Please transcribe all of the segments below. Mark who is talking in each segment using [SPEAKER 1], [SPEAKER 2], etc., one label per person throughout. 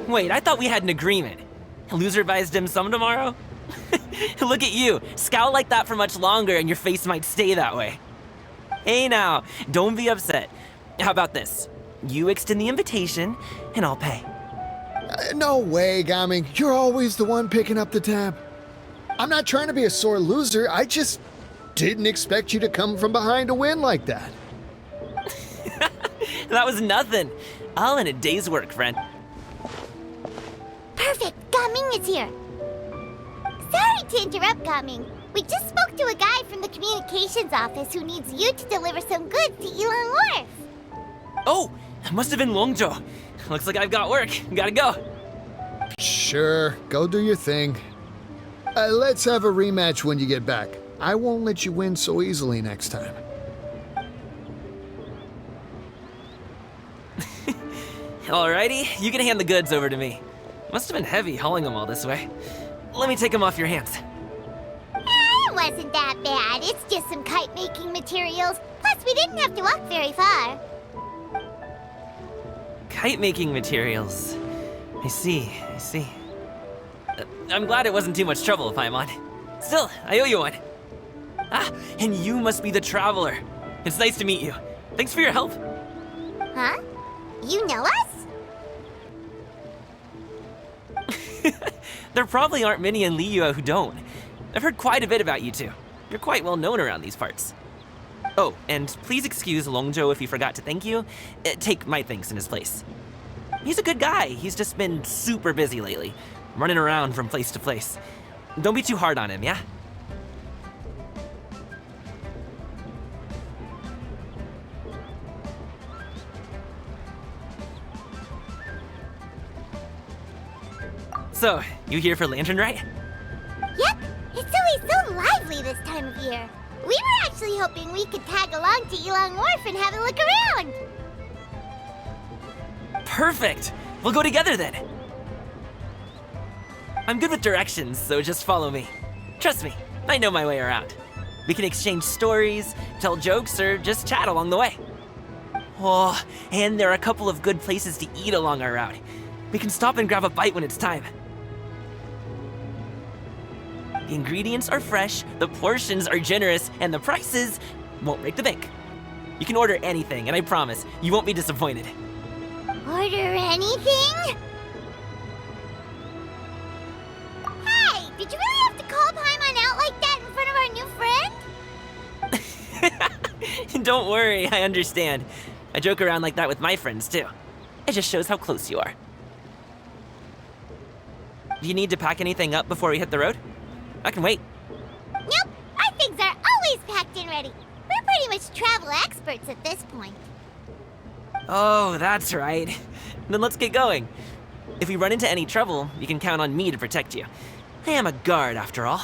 [SPEAKER 1] Wait, I thought we had an agreement. Loser buys dim sum tomorrow? Look at you, scowl like that for much longer and your face might stay that way. Hey now, don't be upset. How about this? You extend the invitation, and I'll pay.
[SPEAKER 2] No way, Gaming. You're always the one picking up the tab. I'm not trying to be a sore loser, I just didn't expect you to come from behind to win like that.
[SPEAKER 1] That was nothing. All in a day's work, friend.
[SPEAKER 3] Perfect! Gaming is here! Sorry to interrupt, Gaming. We just spoke to a guy from the communications office who needs you to deliver some goods to Ilang Wharf.
[SPEAKER 1] Oh, that must have been Longjo. Looks like I've got work. Gotta go.
[SPEAKER 2] Sure, go do your thing. Let's have a rematch when you get back. I won't let you win so easily next time.
[SPEAKER 1] Alrighty, you can hand the goods over to me. Must have been heavy hauling them all this way. Let me take them off your hands.
[SPEAKER 3] It wasn't that bad. It's just some kite-making materials. Plus, we didn't have to walk very far.
[SPEAKER 1] Kite-making materials. I see. I'm glad it wasn't too much trouble, Paimon. Still, I owe you one. Ah, and you must be the traveler. It's nice to meet you. Thanks for your help.
[SPEAKER 3] Huh? You know us?
[SPEAKER 1] There probably aren't many in Liyue who don't. I've heard quite a bit about you two. You're quite well known around these parts. Oh, and please excuse Longjo if he forgot to thank you. Take my thanks in his place. He's a good guy. He's just been super busy lately, running around from place to place. Don't be too hard on him, yeah? So, you here for Lantern Rite?
[SPEAKER 3] Yep. It's always so lively this time of year. We were actually hoping we could tag along to Ilang Wharf and have a look around.
[SPEAKER 1] Perfect! We'll go together then. I'm good with directions, so just follow me. Trust me, I know my way around. We can exchange stories, tell jokes, or just chat along the way. Oh, and there are a couple of good places to eat along our route. We can stop and grab a bite when it's time. The ingredients are fresh, the portions are generous, and the prices won't break the bank. You can order anything, and I promise, you won't be disappointed.
[SPEAKER 3] Order anything? Hey, did you really have to call Paimon out like that in front of our new friend?
[SPEAKER 1] Don't worry, I understand. I joke around like that with my friends, too. It just shows how close you are. Do you need to pack anything up before we hit the road? I can wait.
[SPEAKER 3] Nope, our things are always packed and ready. We're pretty much travel experts at this point.
[SPEAKER 1] Oh, that's right. Then let's get going. If we run into any trouble, you can count on me to protect you. I am a guard, after all.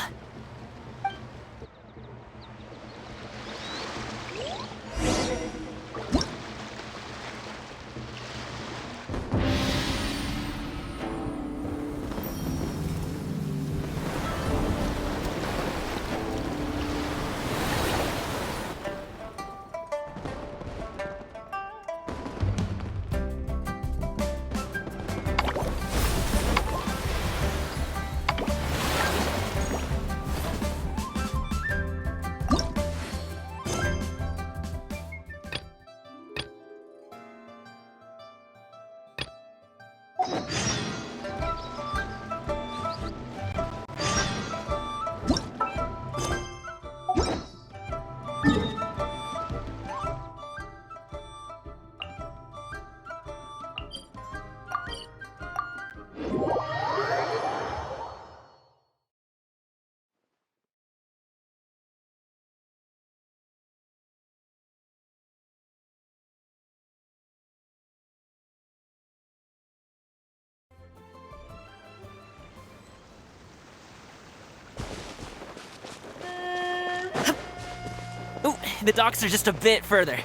[SPEAKER 1] The docks are just a bit further.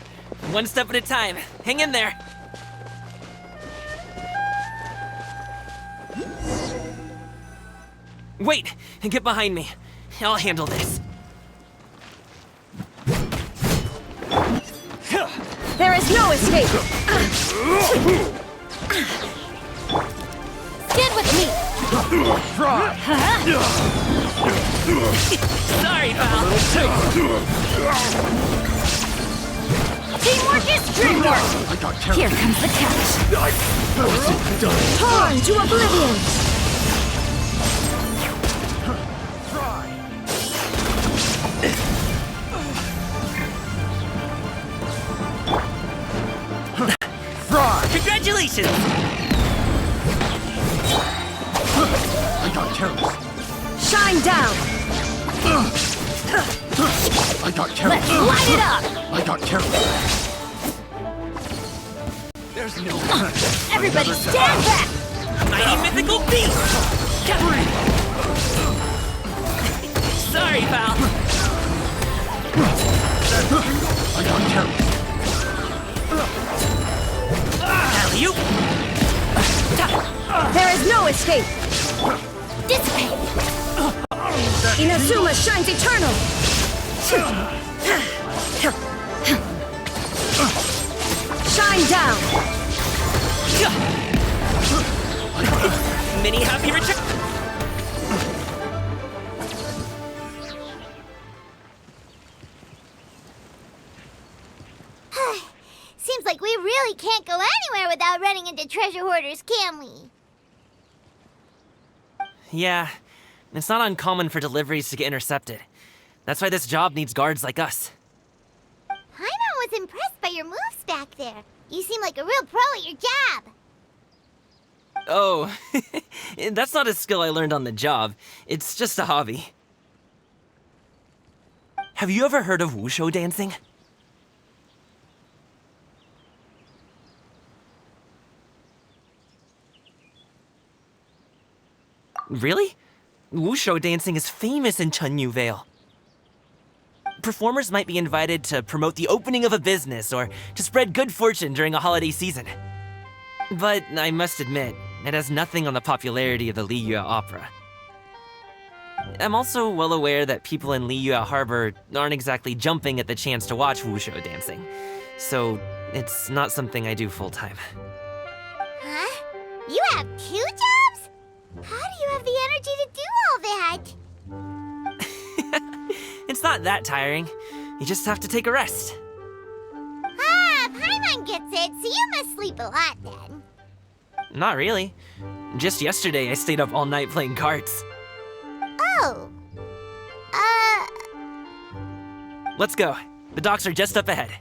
[SPEAKER 1] One step at a time. Hang in there. Wait, get behind me. I'll handle this.
[SPEAKER 4] There is no escape! Stand with me!
[SPEAKER 1] Sorry, pal.
[SPEAKER 4] Teamwork is dreamwork! Here comes the catch! Torn to oblivion!
[SPEAKER 1] Congratulations!
[SPEAKER 5] I got terrorists.
[SPEAKER 4] Shine down!
[SPEAKER 5] I got terrorists.
[SPEAKER 4] Let's light it up!
[SPEAKER 5] I got terrorists.
[SPEAKER 1] There's no...
[SPEAKER 4] Everybody stand back!
[SPEAKER 1] Mighty mythical beast! Sorry, pal.
[SPEAKER 5] I got terrorists.
[SPEAKER 1] Alley-oop!
[SPEAKER 4] There is no escape! Dissipate! Inazuma shines eternal! Shine down!
[SPEAKER 1] Mini happy return.
[SPEAKER 3] Seems like we really can't go anywhere without running into treasure hoarders, can we?
[SPEAKER 1] Yeah, it's not uncommon for deliveries to get intercepted. That's why this job needs guards like us.
[SPEAKER 3] Paimon was impressed by your moves back there. You seem like a real pro at your job.
[SPEAKER 1] Oh, that's not a skill I learned on the job. It's just a hobby. Have you ever heard of wushu dancing? Really? Wushu dancing is famous in Chunyu Vale. Performers might be invited to promote the opening of a business or to spread good fortune during a holiday season. But I must admit, it has nothing on the popularity of the Liyue opera. I'm also well aware that people in Liyue Harbor aren't exactly jumping at the chance to watch wushu dancing, so it's not something I do full-time.
[SPEAKER 3] Huh? You have 2 jobs? How do you have the energy to do all that?
[SPEAKER 1] It's not that tiring. You just have to take a rest.
[SPEAKER 3] Ah, Paimon gets it, so you must sleep a lot then.
[SPEAKER 1] Not really. Just yesterday, I stayed up all night playing cards.
[SPEAKER 3] Oh.
[SPEAKER 1] Let's go. The docks are just up ahead.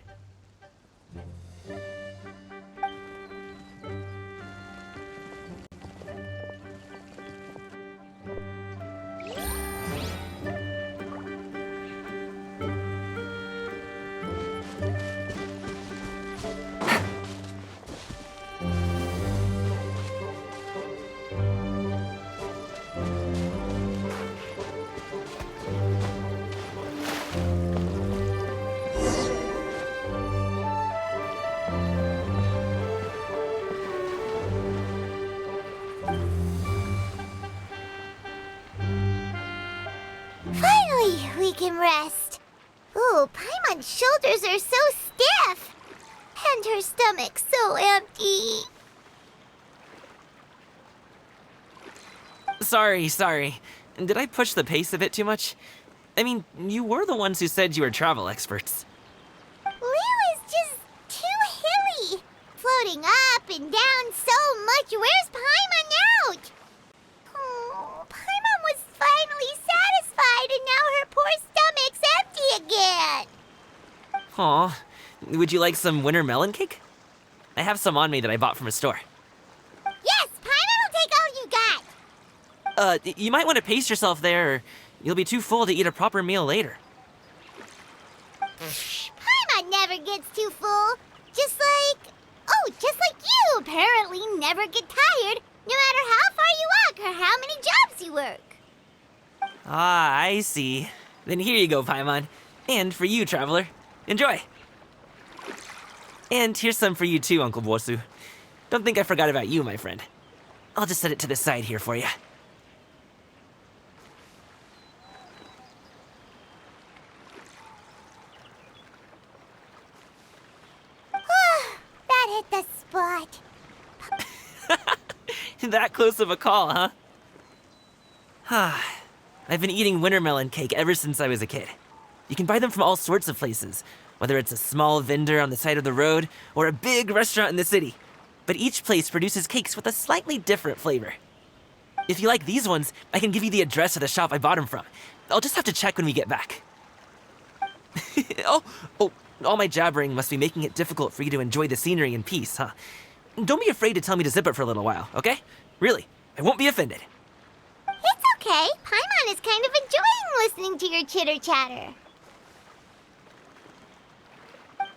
[SPEAKER 3] Finally, we can rest. Ooh, Paimon's shoulders are so stiff. And her stomach so empty.
[SPEAKER 1] Sorry. Did I push the pace a bit too much? I mean, you were the ones who said you were travel experts.
[SPEAKER 3] Liu is just too hilly. Floating up and down so much. Where's Paimon out? Oh, Paimon was finally satisfied and now her poor stomach's empty again.
[SPEAKER 1] Aw, would you like some winter melon cake? I have some on me that I bought from a store.
[SPEAKER 3] Yes, Paimon will take all you got.
[SPEAKER 1] You might want to pace yourself there, or you'll be too full to eat a proper meal later.
[SPEAKER 3] Paimon never gets too full. Just like you apparently never get tired, no matter how far you walk or how many jobs you work.
[SPEAKER 1] Ah, I see. Then here you go, Paimon. And for you, traveler. Enjoy. And here's some for you too, Uncle Bosu. Don't think I forgot about you, my friend. I'll just set it to the side here for you.
[SPEAKER 3] That hit the spot.
[SPEAKER 1] That close of a call, huh? I've been eating wintermelon cake ever since I was a kid. You can buy them from all sorts of places, whether it's a small vendor on the side of the road or a big restaurant in the city. But each place produces cakes with a slightly different flavor. If you like these ones, I can give you the address of the shop I bought them from. I'll just have to check when we get back. Oh, all my jabbering must be making it difficult for you to enjoy the scenery in peace, huh? Don't be afraid to tell me to zip it for a little while, okay? Really, I won't be offended.
[SPEAKER 3] It's okay. Paimon is kind of enjoying listening to your chitter-chatter.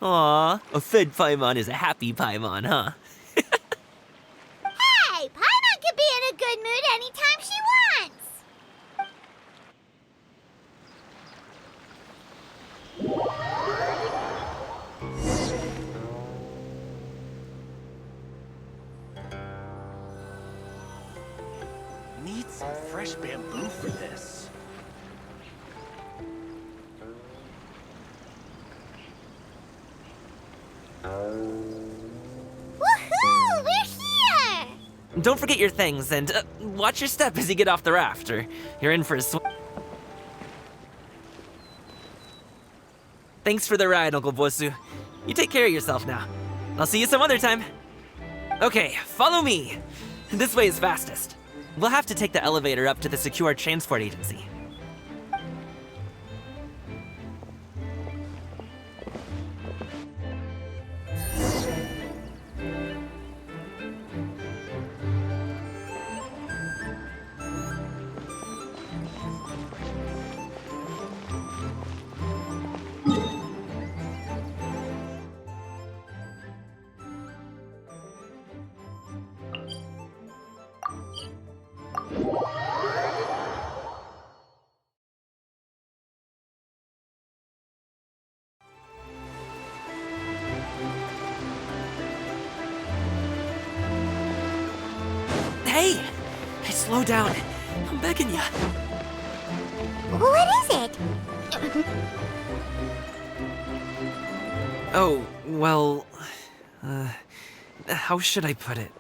[SPEAKER 1] Aw, a fed Paimon is a happy Paimon, huh?
[SPEAKER 3] Hey, Paimon can be in a good mood anytime she wants.
[SPEAKER 5] Need some fresh bamboo for this.
[SPEAKER 3] Woohoo! We're here!
[SPEAKER 1] Don't forget your things, and watch your step as you get off the raft, or you're in for a Thanks for the ride, Uncle Bosu. You take care of yourself now. I'll see you some other time. Okay, follow me. This way is fastest. We'll have to take the elevator up to the secure transport agency. Hey! Hey, slow down. I'm begging ya.
[SPEAKER 3] What is it?
[SPEAKER 1] Oh, well... how should I put it?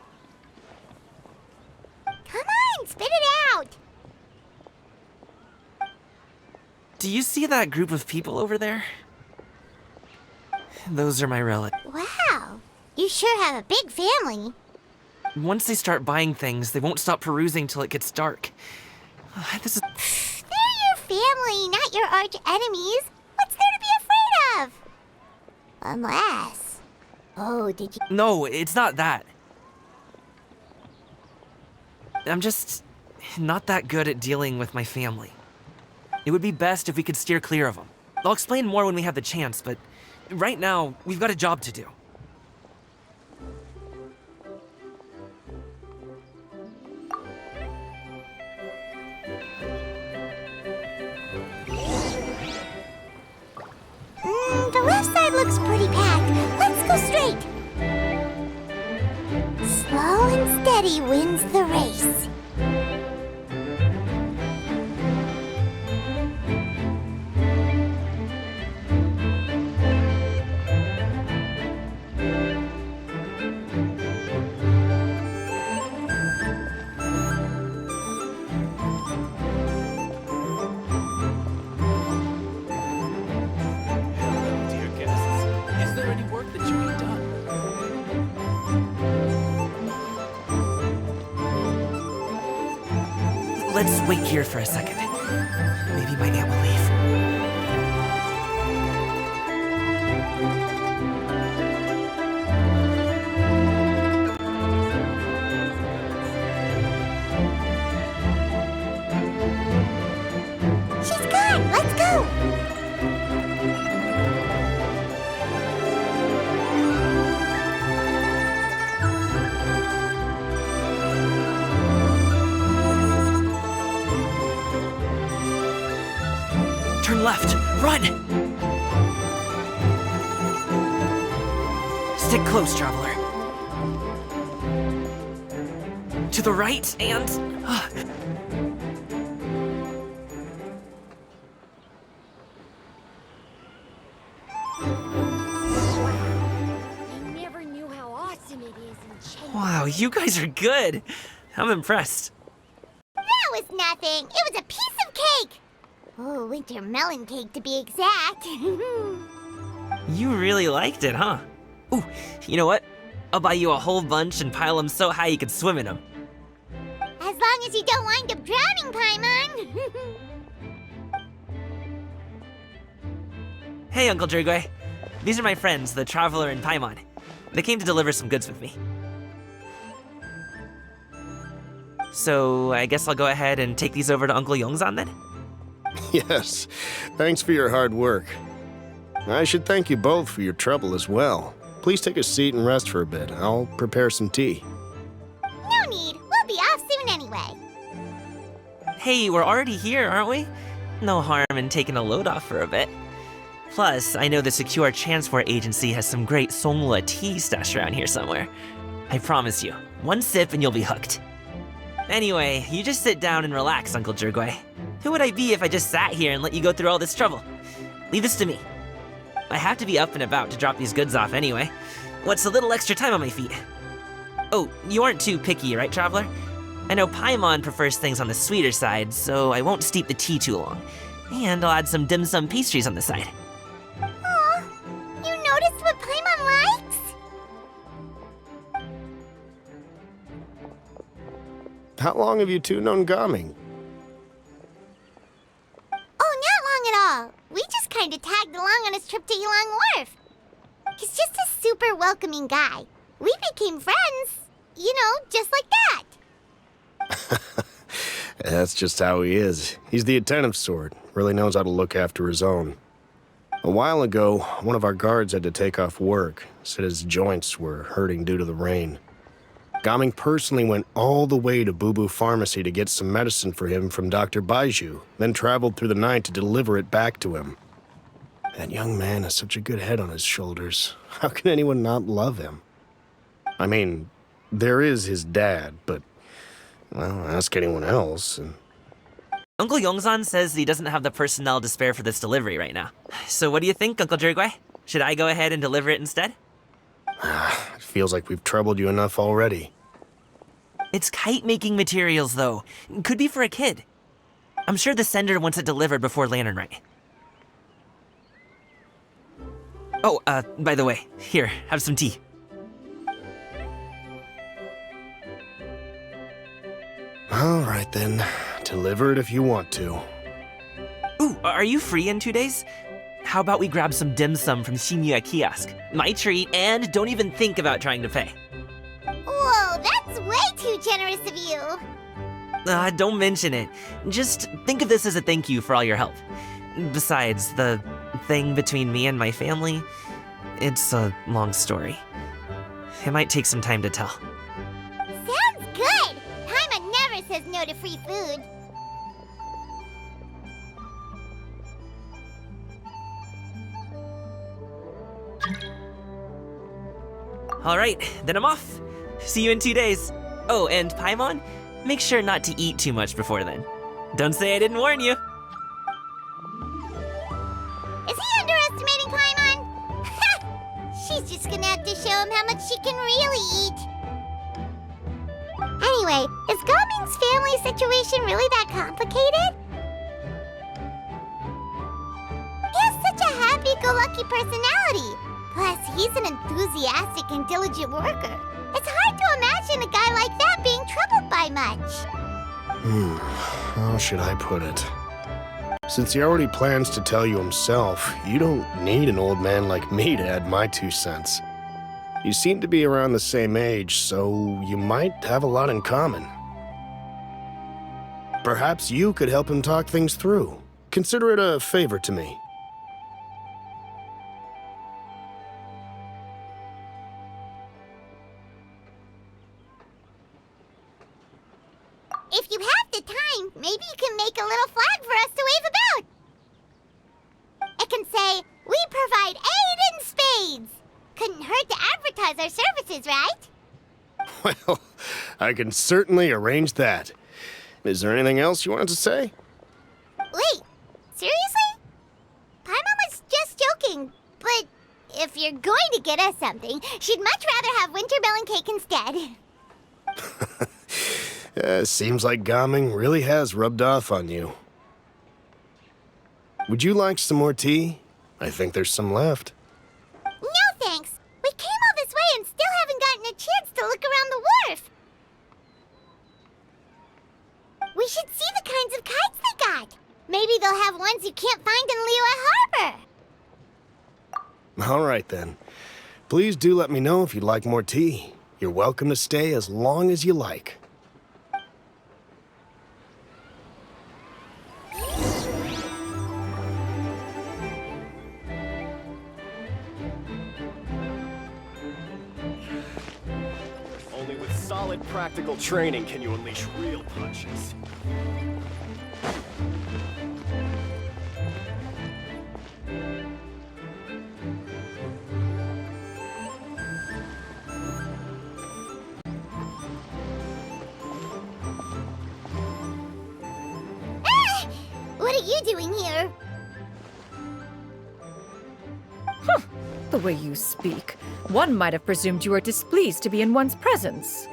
[SPEAKER 3] Come on, spit it out.
[SPEAKER 1] Do you see that group of people over there? Those are my relatives.
[SPEAKER 3] Wow, you sure have a big family.
[SPEAKER 1] Once they start buying things, they won't stop perusing till it gets dark. This is...
[SPEAKER 3] They're your family, not your arch enemies. What's there to be afraid of? Unless... Oh, did you...
[SPEAKER 1] No, it's not that. I'm just not that good at dealing with my family. It would be best if we could steer clear of them. I'll explain more when we have the chance, but right now, we've got a job to do.
[SPEAKER 3] The left side looks pretty packed. Let's go straight. Slow and steady wins the race.
[SPEAKER 6] Dear guests, is there any work that you need done?
[SPEAKER 1] Let's wait here for a second. Maybe my aunt will leave.
[SPEAKER 3] She's gone. Let's go.
[SPEAKER 1] Turn left! Run! Stick close, traveler. To the right and...
[SPEAKER 3] I never knew how awesome it is in China.
[SPEAKER 1] Wow, you guys are good. I'm impressed.
[SPEAKER 3] That was nothing. It was a piece of cake. Oh, winter melon cake to be exact.
[SPEAKER 1] You really liked it, huh? Ooh, you know what? I'll buy you a whole bunch and pile them so high you could swim in them.
[SPEAKER 3] As long as you don't wind up drowning, Paimon.
[SPEAKER 1] Hey, Uncle Jirgwe. These are my friends, the Traveler and Paimon. They came to deliver some goods with me. So, I guess I'll go ahead and take these over to Uncle Yongzan then?
[SPEAKER 7] Yes, thanks for your hard work. I should thank you both for your trouble as well. Please take a seat and rest for a bit. I'll prepare some tea.
[SPEAKER 3] No need. We'll be off soon anyway.
[SPEAKER 1] Hey, we're already here, aren't we? No harm in taking a load off for a bit. Plus, I know the Secure Transport Agency has some great Songhua tea stashed around here somewhere. I promise you, one sip and you'll be hooked. Anyway, you just sit down and relax, Uncle Jirgwe. Who would I be if I just sat here and let you go through all this trouble? Leave this to me. I have to be up and about to drop these goods off anyway. What's a little extra time on my feet? Oh, you aren't too picky, right, Traveler? I know Paimon prefers things on the sweeter side, so I won't steep the tea too long. And I'll add some dim sum pastries on the side.
[SPEAKER 3] Aw, you noticed what Paimon likes?
[SPEAKER 7] How long have you two known Gaming?
[SPEAKER 3] Oh, not long at all. We just kind of tagged along on his trip to Yulong Wharf. He's just a super welcoming guy. We became friends, you know, just like that.
[SPEAKER 7] That's just how he is. He's the attentive sort, really knows how to look after his own. A while ago, one of our guards had to take off work, said his joints were hurting due to the rain. Gaming personally went all the way to Boo Boo Pharmacy to get some medicine for him from Dr. Baiju, then traveled through the night to deliver it back to him. That young man has such a good head on his shoulders. How can anyone not love him? I mean, there is his dad, but, well, ask anyone else.
[SPEAKER 1] Uncle Yongzan says he doesn't have the personnel to spare for this delivery right now. So what do you think, Uncle Jirgwe? Should I go ahead and deliver it instead?
[SPEAKER 7] It feels like we've troubled you enough already.
[SPEAKER 1] It's kite-making materials, though. Could be for a kid. I'm sure the sender wants it delivered before Lantern Rite. Oh, by the way, here, have some tea.
[SPEAKER 7] All right then, deliver it if you want to.
[SPEAKER 1] Ooh, are you free in 2 days? How about we grab some dim sum from Shinya Kiosk? My treat, and don't even think about trying to pay.
[SPEAKER 3] Whoa, that's way too generous of you.
[SPEAKER 1] Don't mention it. Just think of this as a thank you for all your help. Besides, the thing between me and my family, it's a long story. It might take some time to tell.
[SPEAKER 3] Sounds good. Paimon never says no to free food.
[SPEAKER 1] All right, then I'm off. See you in 2 days. Oh, and Paimon, make sure not to eat too much before then. Don't say I didn't warn you.
[SPEAKER 3] Is he underestimating Paimon? She's just gonna have to show him how much she can really eat. Anyway, is Gaming's family situation really that complicated? He has such a happy-go-lucky personality. Plus, he's an enthusiastic and diligent worker. It's hard to imagine a guy like that being troubled by much.
[SPEAKER 7] How should I put it? Since he already plans to tell you himself, you don't need an old man like me to add my 2 cents. You seem to be around the same age, so you might have a lot in common. Perhaps you could help him talk things through. Consider it a favor to me.
[SPEAKER 3] If you have the time, maybe you can make a little flag for us to wave about. It can say, "We provide aid in spades." Couldn't hurt to advertise. advertise our services, right?
[SPEAKER 7] Well, I can certainly arrange that. Is there anything else you wanted to say?
[SPEAKER 3] Wait, seriously? Paimon was just joking, but if you're going to get us something, she'd much rather have winter melon cake instead.
[SPEAKER 7] Seems like Gaming really has rubbed off on you. Would you like some more tea? I think there's some left.
[SPEAKER 3] No thanks. We came all this way and still haven't gotten a chance to look around the wharf. We should see the kinds of kites they got. Maybe they'll have ones you can't find in Liyue Harbor.
[SPEAKER 7] All right, then. Please do let me know if you'd like more tea. You're welcome to stay as long as you like.
[SPEAKER 5] Only with solid practical training can you unleash real punches.
[SPEAKER 3] Ah! What are you doing here?
[SPEAKER 4] The way you speak, one might have presumed you were displeased to be in one's presence.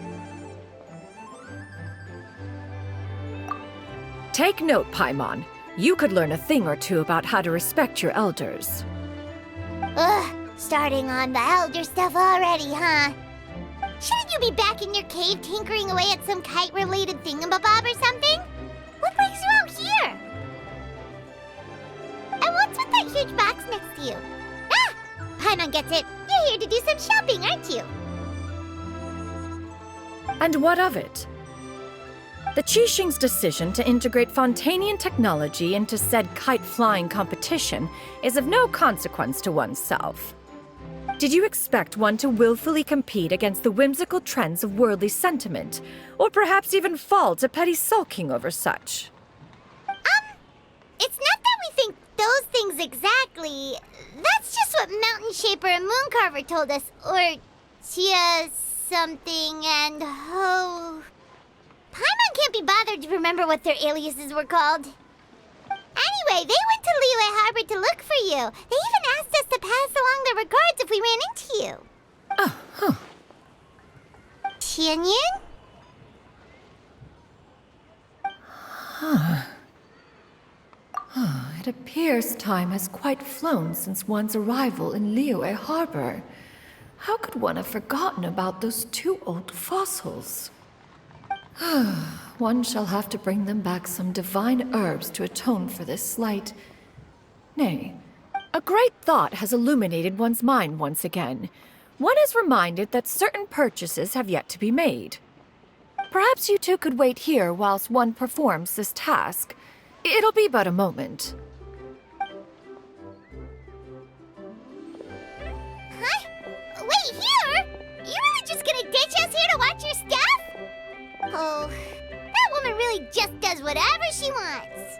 [SPEAKER 4] Take note, Paimon. You could learn a thing or two about how to respect your elders.
[SPEAKER 3] Ugh, starting on the elder stuff already, huh? Shouldn't you be back in your cave tinkering away at some kite-related thingamabob or something? What brings you out here? And what's with that huge box next to you? Ah! Paimon gets it. You're here to do some shopping, aren't you?
[SPEAKER 4] And what of it? The Qixing's decision to integrate Fontanian technology into said kite-flying competition is of no consequence to oneself. Did you expect one to willfully compete against the whimsical trends of worldly sentiment, or perhaps even fall to petty sulking over such?
[SPEAKER 3] It's not that we think those things exactly. That's just what Mountain Shaper and Mooncarver told us. Or Chia something and Ho. Paimon can't be bothered to remember what their aliases were called. Anyway, they went to Liyue Harbor to look for you. They even asked us to pass along their regards if we ran into you. Tianyun?
[SPEAKER 4] It appears time has quite flown since one's arrival in Liyue Harbor. How could one have forgotten about those two old fossils? One shall have to bring them back some divine herbs to atone for this slight. Nay, a great thought has illuminated one's mind once again. One is reminded that certain purchases have yet to be made. Perhaps you two could wait here whilst one performs this task. It'll be but a moment.
[SPEAKER 3] Huh? Wait, here? You really just gonna ditch us here to watch your stuff? Oh, that woman really just does whatever she wants.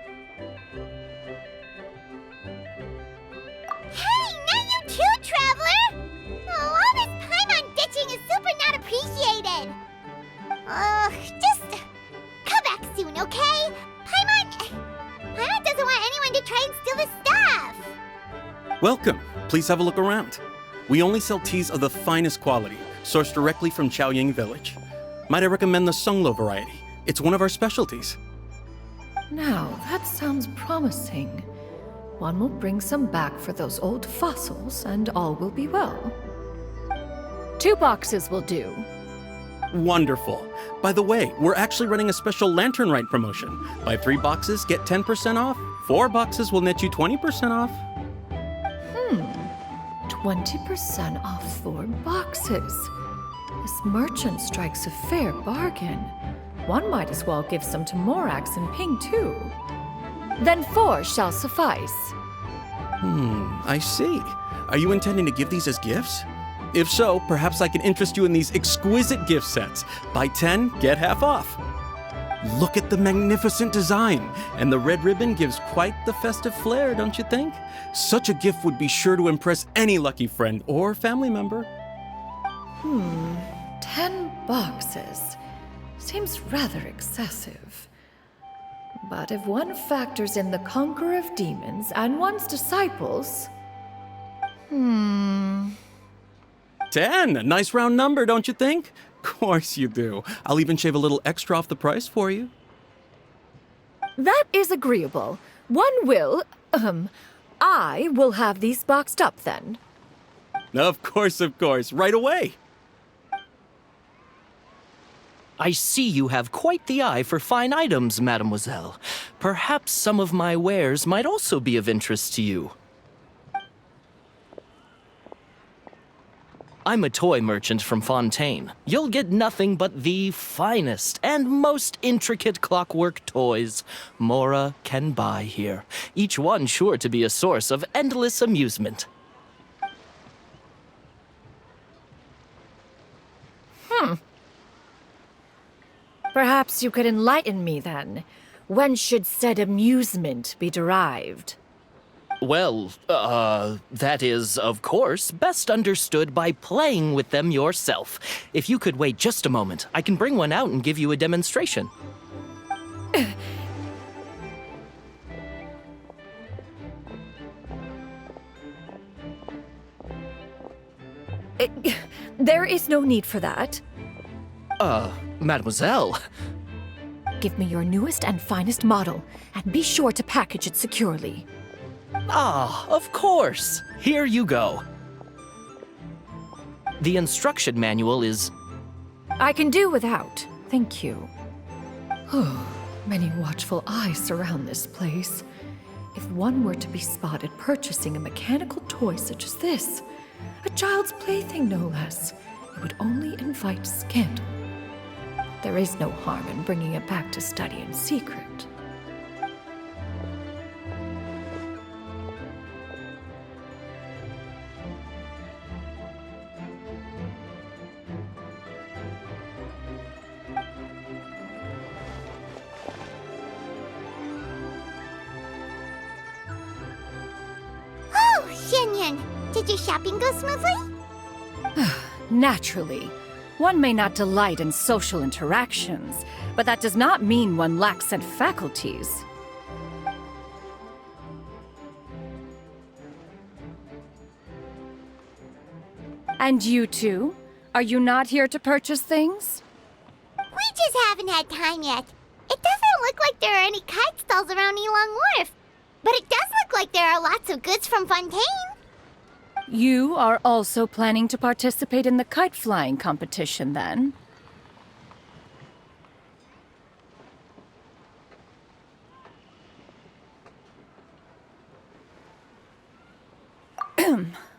[SPEAKER 3] Hey, not you too, Traveler! Oh, all this Paimon ditching is super not appreciated. Just come back soon, okay? Paimon doesn't want anyone to try and steal the stuff.
[SPEAKER 6] Welcome. Please have a look around. We only sell teas of the finest quality, sourced directly from Chaoying Village. Might I recommend the Sunglo variety? It's one of our specialties.
[SPEAKER 4] Now, that sounds promising. One will bring some back for those old fossils, and all will be well. 2 boxes will do.
[SPEAKER 6] Wonderful. By the way, we're actually running a special Lantern Rite promotion. Buy 3 boxes, get 10% off. 4 boxes will net you 20% off.
[SPEAKER 4] 20% off 4 boxes. This merchant strikes a fair bargain. One might as well give some to Morax and Ping, too. Then 4 shall suffice.
[SPEAKER 6] I see. Are you intending to give these as gifts? If so, perhaps I can interest you in these exquisite gift sets. Buy 10, get half off. Look at the magnificent design, and the red ribbon gives quite the festive flair, don't you think? Such a gift would be sure to impress any lucky friend or family member.
[SPEAKER 4] 10 boxes. Seems rather excessive. But if one factors in the conqueror of demons and one's disciples...
[SPEAKER 6] 10! A nice round number, don't you think? Course you do. I'll even shave a little extra off the price for you.
[SPEAKER 4] That is agreeable. I will have these boxed up then.
[SPEAKER 6] Of course, right away.
[SPEAKER 8] I see you have quite the eye for fine items, mademoiselle. Perhaps some of my wares might also be of interest to you. I'm a toy merchant from Fontaine. You'll get nothing but the finest and most intricate clockwork toys Mora can buy here, each one sure to be a source of endless amusement.
[SPEAKER 4] Perhaps you could enlighten me then. When should said amusement be derived?
[SPEAKER 8] Well, that is, of course, best understood by playing with them yourself. If you could wait just a moment, I can bring one out and give you a demonstration.
[SPEAKER 4] There is no need for that.
[SPEAKER 8] Mademoiselle.
[SPEAKER 4] Give me your newest and finest model, and be sure to package it securely.
[SPEAKER 8] Ah, of course. Here you go. The instruction manual is...
[SPEAKER 4] I can do without, thank you. Many watchful eyes surround this place. If one were to be spotted purchasing a mechanical toy such as this, a child's plaything no less, it would only invite scandal. There is no harm in bringing it back to study in secret.
[SPEAKER 3] Oh, Xianyun, did your shopping go smoothly?
[SPEAKER 4] Naturally. One may not delight in social interactions, but that does not mean one lacks said faculties. And you two? Are you not here to purchase things?
[SPEAKER 3] We just haven't had time yet. It doesn't look like there are any kite stalls around Elong Wharf, but it does look like there are lots of goods from Fontaine.
[SPEAKER 4] You are also planning to participate in the kite flying competition, then?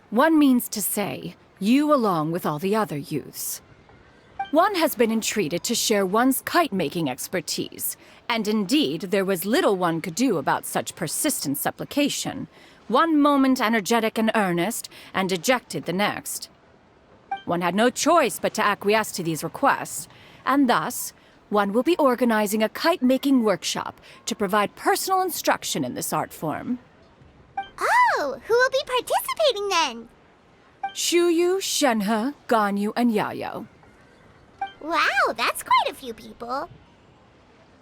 [SPEAKER 4] One means to say, you along with all the other youths. One has been entreated to share one's kite-making expertise, and indeed there was little one could do about such persistent supplication. One moment energetic and earnest, and dejected the next. One had no choice but to acquiesce to these requests, and thus, one will be organizing a kite-making workshop to provide personal instruction in this art form.
[SPEAKER 3] Oh, who will be participating then?
[SPEAKER 4] Shuyu, Shenhe, Ganyu, and Yayo.
[SPEAKER 3] Wow, that's quite a few people.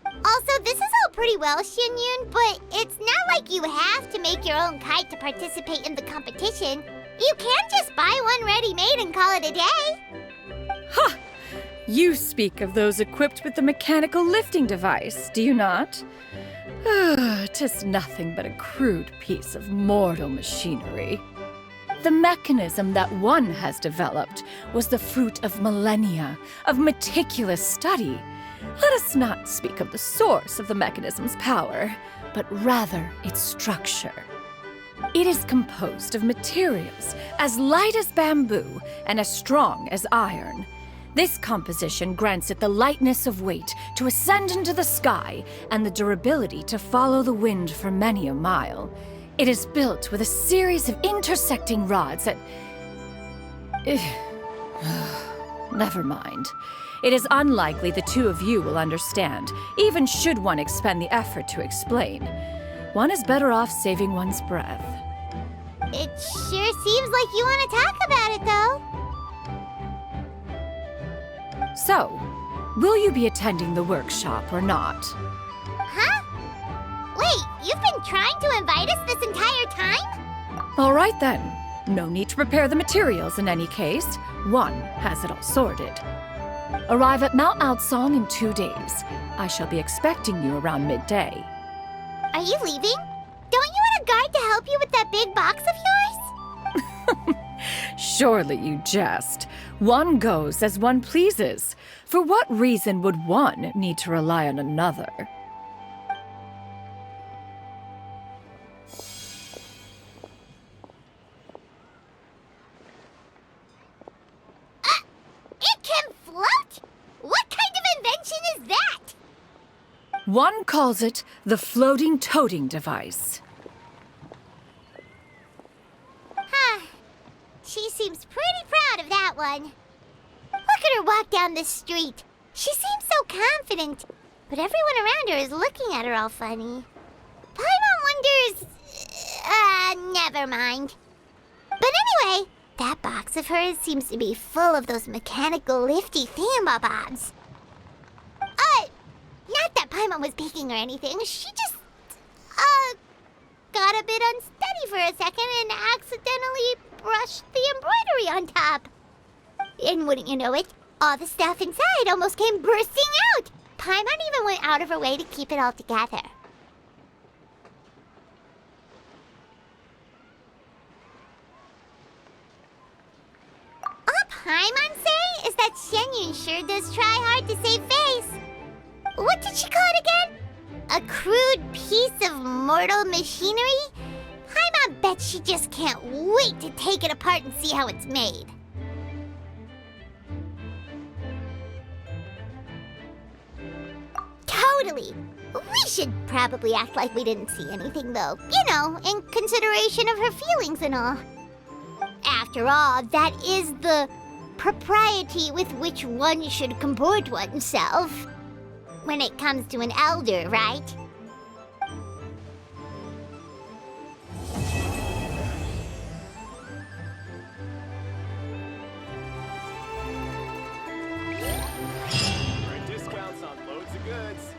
[SPEAKER 3] Also, this is all pretty well, Xianyun, but it's not like you have to make your own kite to participate in the competition. You can just buy one ready-made and call it a day.
[SPEAKER 4] Ha! You speak of those equipped with the mechanical lifting device, do you not? 'Tis nothing but a crude piece of mortal machinery. The mechanism that one has developed was the fruit of millennia of meticulous study. Let us not speak of the source of the mechanism's power, but rather its structure. It is composed of materials as light as bamboo and as strong as iron. This composition grants it the lightness of weight to ascend into the sky and the durability to follow the wind for many a mile. It is built with a series of intersecting rods that... Never mind. It is unlikely the two of you will understand, even should one expend the effort to explain. One is better off saving one's breath.
[SPEAKER 3] It sure seems like you want to talk about it, though.
[SPEAKER 4] So, will you be attending the workshop or not?
[SPEAKER 3] Huh? Wait, you've been trying to invite us this entire time?
[SPEAKER 4] All right then. No need to prepare the materials in any case. One has it all sorted. Arrive at Mount Outsong in 2 days. I shall be expecting you around midday.
[SPEAKER 3] Are you leaving? Don't you want a guard to help you with that big box of yours?
[SPEAKER 4] Surely you jest. One goes as one pleases. For what reason would one need to rely on another?
[SPEAKER 3] It can float? What kind of invention is that?
[SPEAKER 4] One calls it the floating toting device.
[SPEAKER 3] Huh. She seems pretty proud of that one. Look at her walk down the street. She seems so confident, but everyone around her is looking at her all funny. Paimon wonders... never mind. But anyway, that box of hers seems to be full of those mechanical lifty thingamabobs. Not that Paimon was peeking or anything. She just, got a bit unsteady for a second and accidentally brushed the embroidery on top. And wouldn't you know it, all the stuff inside almost came bursting out. Paimon even went out of her way to keep it all together. All Paimon say is that Shenyun sure does try hard to save face. What did she call it again? A crude piece of mortal machinery? Paimon bet she just can't wait to take it apart and see how it's made. Totally. We should probably act like we didn't see anything, though. You know, in consideration of her feelings and all. After all, that is the propriety with which one should comport oneself. When it comes to an elder, right?
[SPEAKER 5] Great discounts on loads of goods.